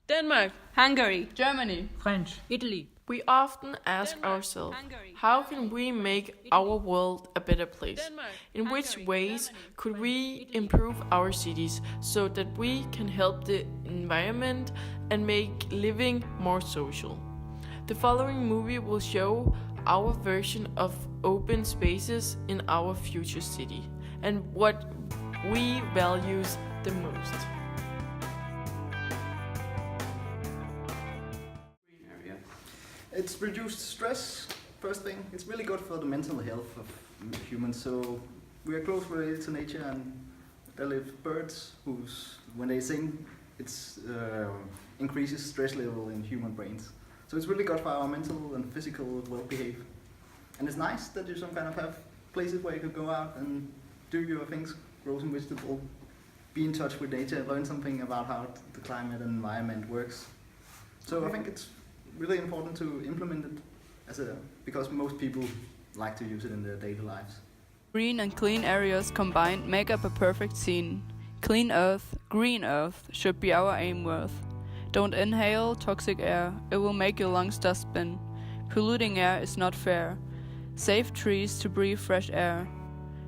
Denmark, Hungary, Germany, French, Italy. we often ask ourselves, how can we make our world a better place? In which ways could we improve our cities so that we can help the environment and make living more social? The following movie will show our version of open spaces in our future city and what we value the most. It's reduced stress, first thing. It's really good for the mental health of humans. So we are close related to nature, and there live birds when they sing, it increases stress level in human brains. So it's really good for our mental and physical well-behavior. And it's nice that you have places where you could go out and do your things, grow some vegetable, be in touch with nature, learn something about how the climate and environment works. So I think it's really important to implement it because most people like to use it in their daily lives. Green and clean areas combined make up a perfect scene. Clean earth, green earth should be our aim worth. Don't inhale toxic air, it will make your lungs dustbin. Polluting air is not fair. Save trees to breathe fresh air.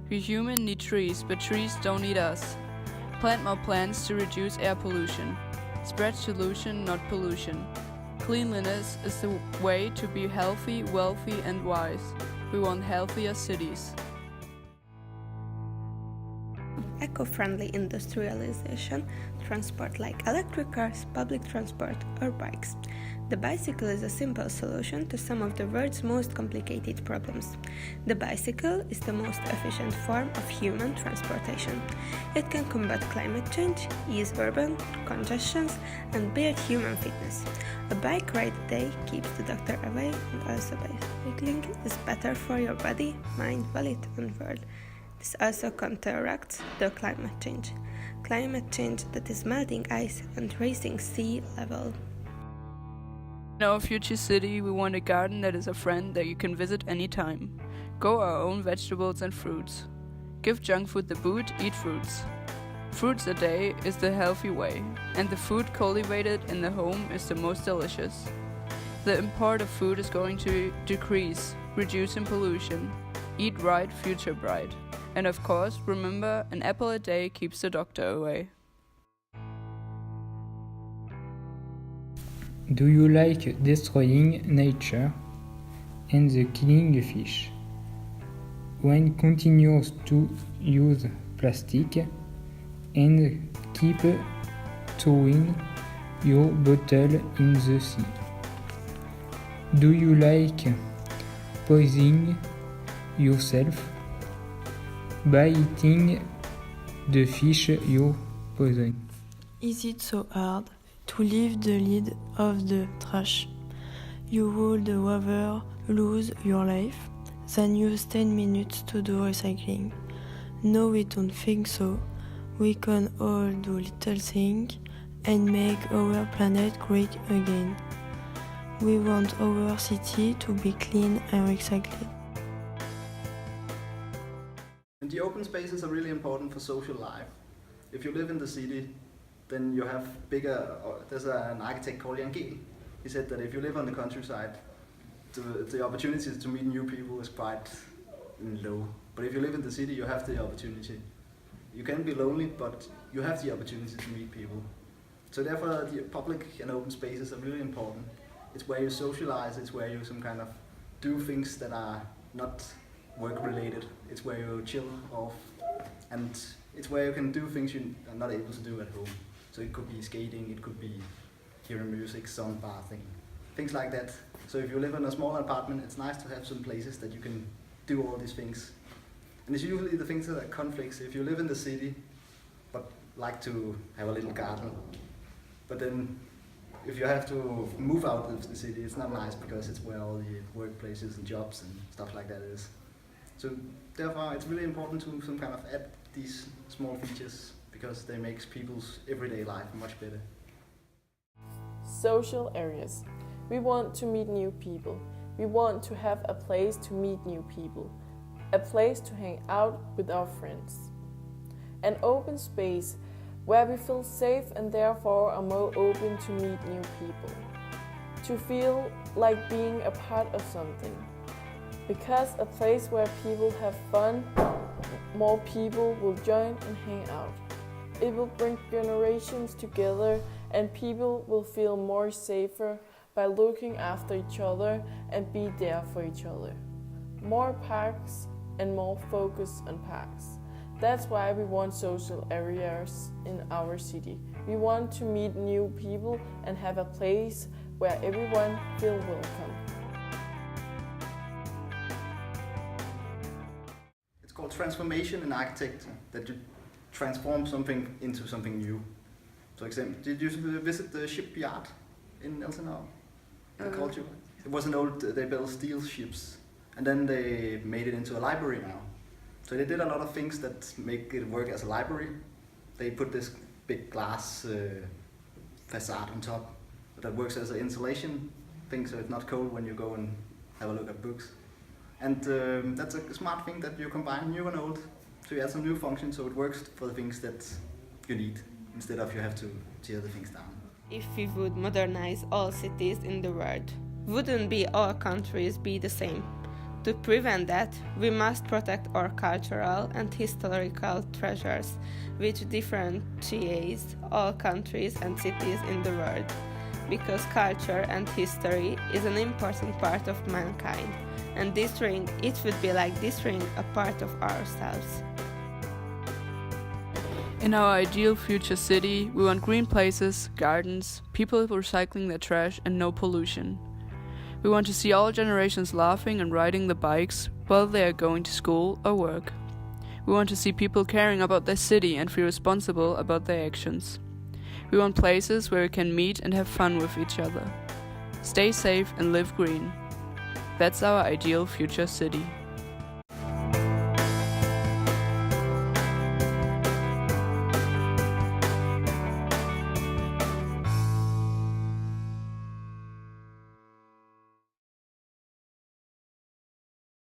We humans need trees, but trees don't need us. Plant more plants to reduce air pollution. Spread solution, not pollution. Cleanliness is the way to be healthy, wealthy and wise. We want healthier cities. Eco-friendly industrialization, transport like electric cars, public transport or bikes. The bicycle is a simple solution to some of the world's most complicated problems. The bicycle is the most efficient form of human transportation. It can combat climate change, ease urban congestions, and build human fitness. A bike ride a day keeps the doctor away, and also bicycling is better for your body, mind, wallet, and world. This also counteracts the climate change. Climate change that is melting ice and raising sea level. In our future city, we want a garden that is a friend that you can visit anytime. Grow our own vegetables and fruits. Give junk food the boot, eat fruits. Fruits a day is the healthy way, and the food cultivated in the home is the most delicious. The import of food is going to decrease, reducing pollution. Eat right, future bright. And of course, remember, an apple a day keeps the doctor away. do you like destroying nature and the killing fish? When continues to use plastic and keep throwing your bottle in the sea? Do you like poisoning yourself by eating the fish you poison? Is it so hard to leave the lid of the trash? You would rather lose your life than use 10 minutes to do recycling. No, we don't think so. We can all do little things and make our planet great again. We want our city to be clean and recycled. And the open spaces are really important for social life. If you live in the city, then you have there's an architect called Jan Gehl. He said that if you live on the countryside, the opportunities to meet new people is quite low. But if you live in the city, you have the opportunity. You can be lonely, but you have the opportunity to meet people. So therefore, the public and open spaces are really important. It's where you socialize, it's where you do things that are not work-related. It's where you chill off, and it's where you can do things you are not able to do at home. So it could be skating, it could be hearing music, sunbathing, things like that. So if you live in a small apartment, it's nice to have some places that you can do all these things. And it's usually the things that are conflicts. If you live in the city, but like to have a little garden, but then if you have to move out of the city, it's not nice because it's where all the workplaces and jobs and stuff like that is. So therefore, it's really important to add these small features because they make people's everyday life much better. Social areas. We want to meet new people. We want to have a place to meet new people. A place to hang out with our friends. An open space where we feel safe and therefore are more open to meet new people, to feel like being a part of something. Because a place where people have fun, more people will join and hang out. It will bring generations together and people will feel more safer by looking after each other and be there for each other. More parks and more focus on parks. That's why we want social areas in our city. We want to meet new people and have a place where everyone feels welcome. It's called transformation in architecture, that you transform something into something new. For example, did you visit the shipyard in Elsinore? In culture? It was an old, they built steel ships, and then they made it into a library now. So they did a lot of things that make it work as a library. They put this big glass facade on top that works as an insulation thing, so it's not cold when you go and have a look at books. And that's a smart thing that you combine new and old. So you add some new functions so it works for the things that you need, instead of you have to tear the things down. If we would modernize all cities in the world, wouldn't be all countries be the same? To prevent that, we must protect our cultural and historical treasures, which differentiates all countries and cities in the world. Because culture and history is an important part of mankind, and destroying it would be like destroying a part of ourselves. In our ideal future city, we want green places, gardens, people recycling their trash, and no pollution. We want to see all generations laughing and riding the bikes while they are going to school or work. We want to see people caring about their city and feel responsible about their actions. We want places where we can meet and have fun with each other. Stay safe and live green. That's our ideal future city.